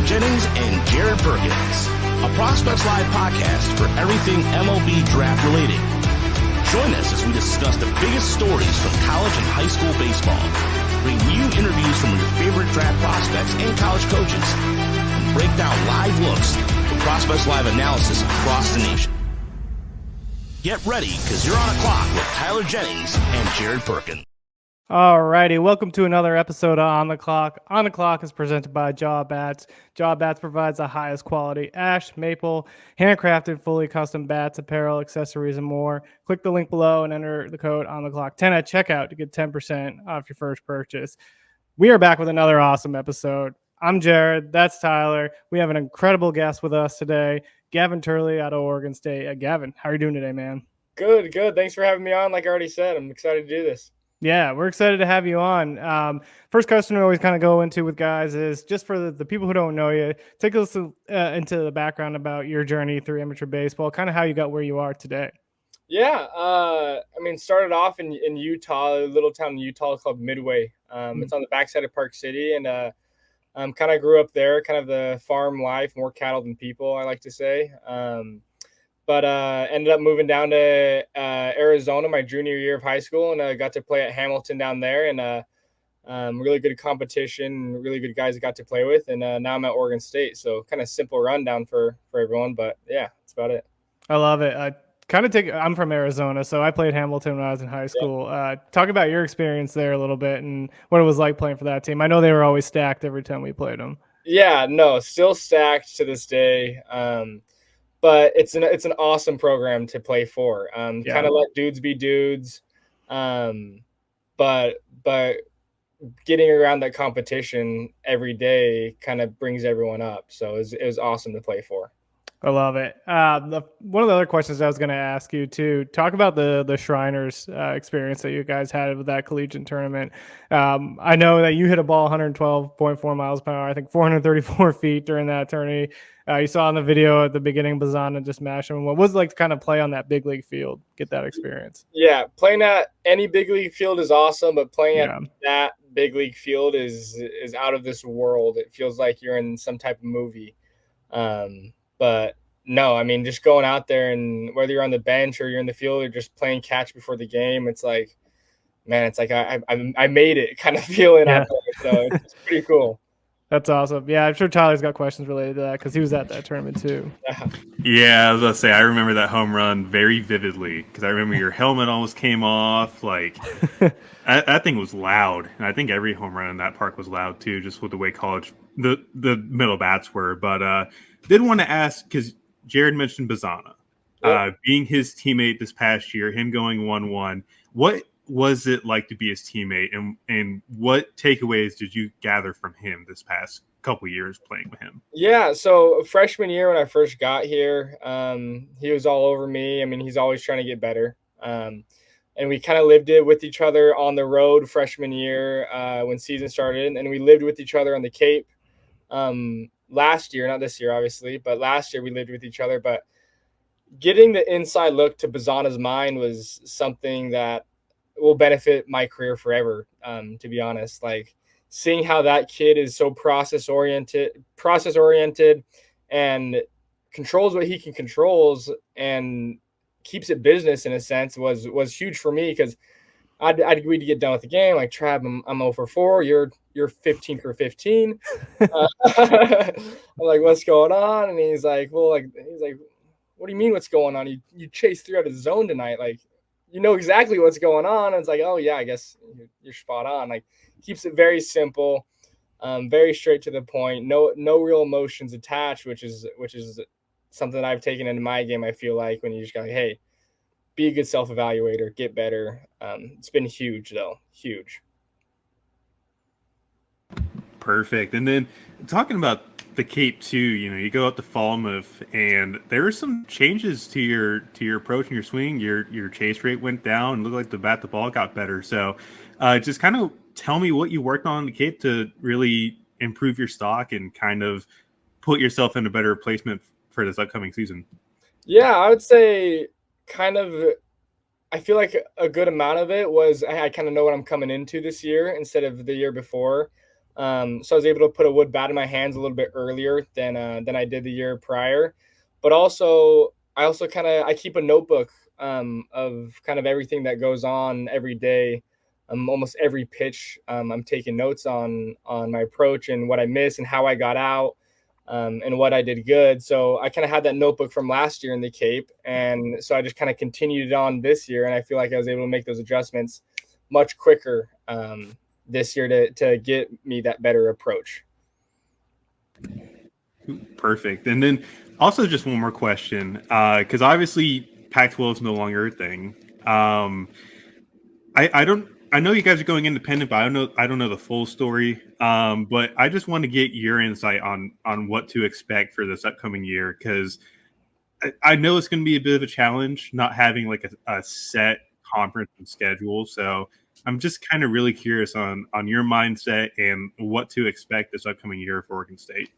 Jennings and Jared Perkins, a Prospects Live podcast for everything MLB Draft related. Join us as we discuss the biggest stories from college and high school baseball, bring you interviews from your favorite draft prospects and college coaches, and break down live looks for Prospects Live analysis across the nation. Get ready, because you're on a clock with Tyler Jennings and Jared Perkins. Alrighty, welcome to another episode of On the Clock. On the Clock is presented by Jaw Bats. Jaw Bats provides the highest quality ash, maple, handcrafted, fully custom bats, apparel, accessories, and more. Click the link below and enter the code On the Clock 10 at checkout to get 10% off your first purchase. We are back with another awesome episode. I'm Jared. That's Tyler. We have an incredible guest with us today, Gavin Turley out of Oregon State. Gavin, how are you doing today, man? Good. Thanks for having me on. Like I already said, I'm excited to do this. Yeah, we're excited to have you on. First question we always kind of go into with guys is just for the people who don't know you, take us into the background about your journey through amateur baseball, kind of how you got where you are today. Yeah, started off in Utah, a little town in Utah called Midway. It's on the backside of Park City, and kind of grew up there, kind of the farm life, more cattle than people, I like to say. But ended up moving down to Arizona my junior year of high school, and I got to play at Hamilton down there, and really good competition, really good guys I got to play with, and now I'm at Oregon State. So kind of simple rundown for everyone, but yeah, that's about it. I love it. I'm from Arizona, so I played Hamilton when I was in high school. Yeah. Talk about your experience there a little bit and what it was like playing for that team. I know they were always stacked every time we played them. Yeah, no, still stacked to this day. But it's an awesome program to play for. Kind of let dudes be dudes, but getting around that competition every day kind of brings everyone up. So it was awesome to play for. I love it. One of the other questions I was going to ask you to talk about the Shriners experience that you guys had with that collegiate tournament. I know that you hit a ball 112.4 miles per hour, I think 434 feet during that tourney. You saw in the video at the beginning, Bazzana just mashed him. What was it like to kind of play on that big league field, get that experience? Yeah, playing at any big league field is awesome, but playing at that big league field is out of this world. It feels like you're in some type of movie. But no, I mean, just going out there, and whether you're on the bench or you're in the field or just playing catch before the game, it's like, man, it's like I made it kind of feeling out there. So it's pretty cool. That's awesome. Yeah, I'm sure Tyler's got questions related to that because he was at that tournament too. Yeah, I was going to say, I remember that home run very vividly because I remember your helmet almost came off. Like, that thing was loud. And I think every home run in that park was loud too, just with the way the middle bats were. But did want to ask, because Jared mentioned Bazzana, being his teammate this past year, him going 1-1. What was it like to be his teammate, and what takeaways did you gather from him this past couple years playing with him? Yeah, so freshman year when I first got here, he was all over me. I mean, he's always trying to get better. And we kind of lived it with each other on the road freshman year when season started, and we lived with each other on the Cape. Last year, not this year, obviously, but last year we lived with each other. But getting the inside look to Bazzana's mind was something that will benefit my career forever, to be honest. Like, seeing how that kid is so process oriented and controls what he can controls and keeps it business in a sense was huge for me, because I'd agreed to get done with the game. Like, Trav, I'm 0 for 4. You're 15 for 15. I'm like, what's going on? And he's like, what do you mean what's going on? You chased 3 out of the zone tonight. Like, you know exactly what's going on. And it's like, oh yeah, I guess you're spot on. Like, keeps it very simple, very straight to the point. No real emotions attached, which is something that I've taken into my game. I feel like when you just go, like, hey, be a good self-evaluator, get better. It's been huge, though. Huge. Perfect. And then talking about the Cape too, you go out to Falmouth, and there were some changes to your approach and your swing. Your chase rate went down, and looked like the ball got better. So just kind of tell me what you worked on the Cape to really improve your stock and kind of put yourself in a better placement for this upcoming season. Yeah, I would say I feel like a good amount of it was I kind of know what I'm coming into this year instead of the year before. So I was able to put a wood bat in my hands a little bit earlier than I did the year prior. But also, I keep a notebook of kind of everything that goes on every day. Almost every pitch, I'm taking notes on my approach and what I missed and how I got out, and what I did good. So I kind of had that notebook from last year in the Cape, and so I just kind of continued it on this year, and I feel like I was able to make those adjustments much quicker this year to get me that better approach. Perfect. And then also just one more question, because obviously Pac-12 is no longer a thing. I know you guys are going independent, but I don't know the full story. But I just want to get your insight on what to expect for this upcoming year, because I know it's going to be a bit of a challenge not having like a set conference and schedule. So I'm just kind of really curious on your mindset and what to expect this upcoming year for Oregon State.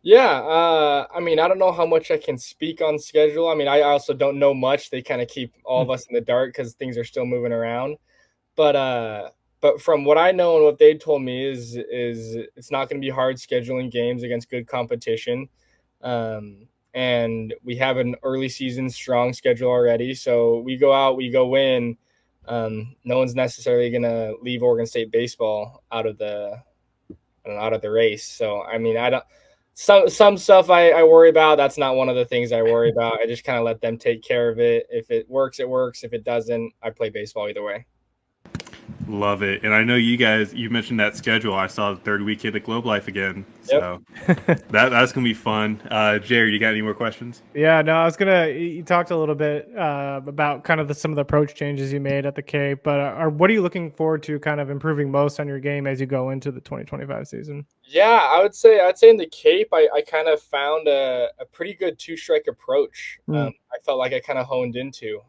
Yeah, I mean, I don't know how much I can speak on schedule. I mean, I also don't know much. They kind of keep all of us in the dark because things are still moving around. But from what I know and what they told me is it's not going to be hard scheduling games against good competition. And we have an early season strong schedule already. So we go out, we go win. No one's necessarily going to leave Oregon State baseball out of the race. So, I mean, some stuff I worry about. That's not one of the things I worry about. I just kind of let them take care of it. If it works, it works. If it doesn't, I play baseball either way. Love it. And I know you mentioned that schedule. I saw the third week hit at Globe Life again. So that's going to be fun. Jerry, you got any more questions? Yeah, no, you talked a little bit about kind of some of the approach changes you made at the Cape, but what are you looking forward to kind of improving most on your game as you go into the 2025 season? Yeah, I'd say in the Cape, I kind of found a pretty good two-strike approach. I felt like I kind of honed into.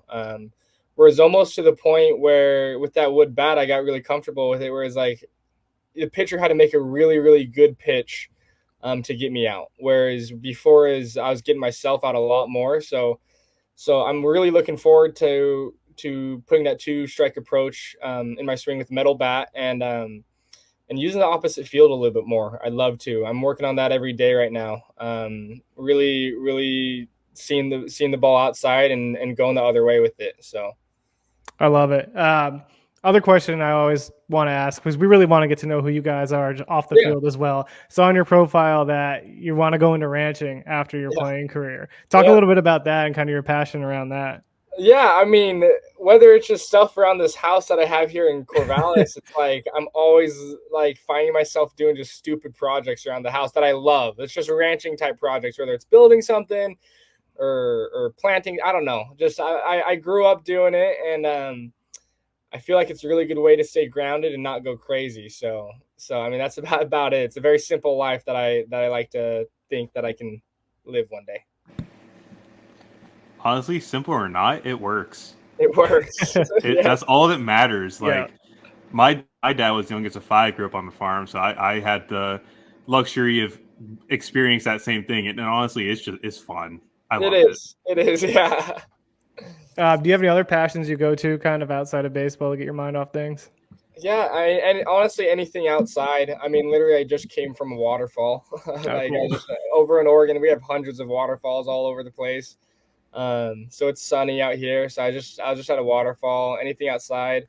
Whereas almost to the point where with that wood bat, I got really comfortable with it, where it's like the pitcher had to make a really, really good pitch to get me out. Whereas before I was getting myself out a lot more. So I'm really looking forward to putting that two-strike approach in my swing with metal bat and using the opposite field a little bit more. I'd love to. I'm working on that every day right now. Really, really seeing the ball outside and going the other way with it. So I love it. Other question I always want to ask, because we really want to get to know who you guys are off the field as well. So on your profile that you want to go into ranching after your playing career. Talk a little bit about that and kind of your passion around that. Yeah, I mean, whether it's just stuff around this house that I have here in Corvallis, it's like I'm always like finding myself doing just stupid projects around the house that I love. It's just ranching type projects, whether it's building something or planting. I don't know. Just I grew up doing it, and I feel like it's a really good way to stay grounded and not go crazy. So I mean, that's about it. It's a very simple life that I like to think that I can live one day. Honestly, simple or not, it works. It works. That's all that matters. Like my dad was youngest of 5, grew up on the farm, so I had the luxury of experiencing that same thing. And honestly, it's fun. It is. Yeah. Do you have any other passions you go to kind of outside of baseball to get your mind off things? Yeah, and honestly, anything outside. I mean, literally, I just came from a waterfall. Cool. Over in Oregon, we have hundreds of waterfalls all over the place. So it's sunny out here. So I was just at a waterfall. Anything outside.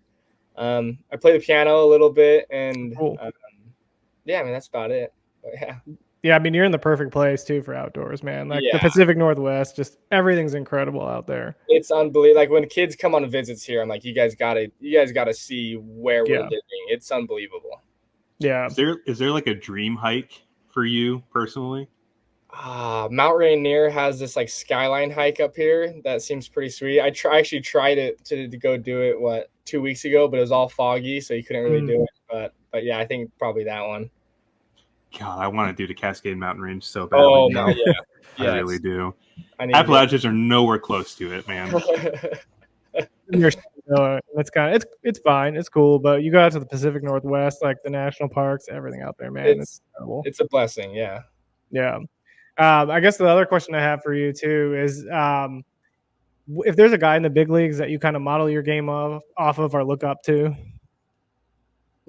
I play the piano a little bit, and cool. Yeah, I mean that's about it. But yeah. Yeah, I mean you're in the perfect place too for outdoors, man. Like the Pacific Northwest, just everything's incredible out there. It's unbelievable. Like when kids come on visits here, I'm like, you guys gotta see where we're living. It's unbelievable. Yeah. Is there like a dream hike for you personally? Mount Rainier has this like skyline hike up here that seems pretty sweet. I actually tried it to go do it 2 weeks ago, but it was all foggy, so you couldn't really do it. But yeah, I think probably that one. God, I want to do the Cascade Mountain Range so badly. Oh my, yeah. I really do. Appalachians are nowhere close to it, man. It's fine, it's cool, but you go out to the Pacific Northwest, like the national parks, everything out there, man. It's incredible. It's a blessing, yeah. Yeah. I guess the other question I have for you too is if there's a guy in the big leagues that you kind of model your game off of or look up to.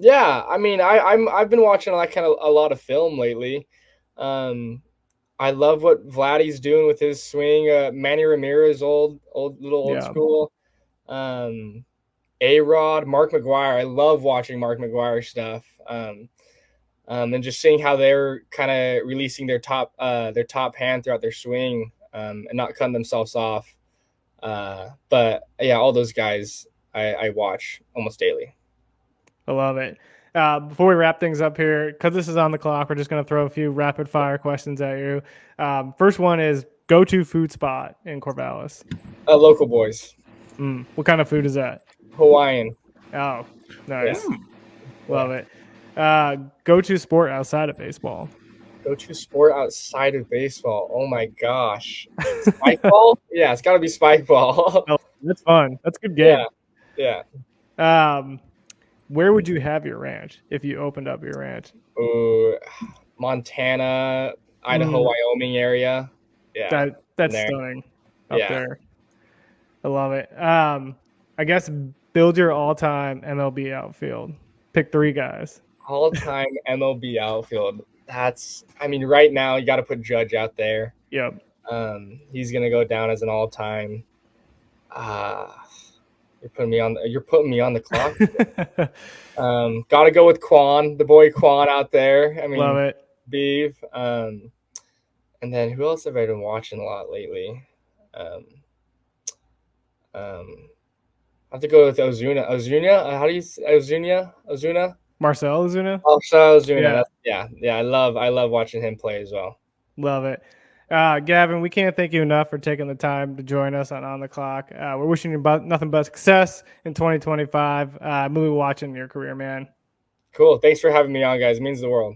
Yeah, I mean, I've been watching like kind of a lot of film lately. I love what Vladdy's doing with his swing. Manny Ramirez, little old Yeah. school. A-Rod, Mark McGuire. I love watching Mark McGuire stuff. And just seeing how they're kind of releasing their top hand throughout their swing, and not cutting themselves off. But yeah, all those guys I watch almost daily. I love it. Before we wrap things up here, because this is on the clock, we're just going to throw a few rapid fire questions at you. First one is go-to food spot in Corvallis. Local boys. What kind of food is that? Hawaiian. Oh, nice. Yeah. Love it. Go-to sport outside of baseball. Go-to sport outside of baseball. Oh my gosh. Spike ball? Yeah, it's got to be spike ball. Oh, that's fun. That's a good game. Yeah. Where would you have your ranch if you opened up your ranch? Montana, Idaho, Wyoming area. Yeah. That's stunning up there. I love it. I guess build your all-time MLB outfield. Pick 3 guys. All-time MLB outfield. Right now you got to put Judge out there. Yep. He's gonna go down as an all-time. You're putting me on the clock. Gotta go with Quan, the boy Quan out there. I mean, love it. Beeve. And then who else have I been watching a lot lately? I have to go with Ozuna. How do you say Ozuna? Marcell Ozuna? Marcell Ozuna. Yeah. I love watching him play as well. Love it. Gavin, we can't thank you enough for taking the time to join us on the clock. We're wishing you nothing but success in 2025. Movie watching your career, man. Cool. Thanks for having me on, guys. It means the world.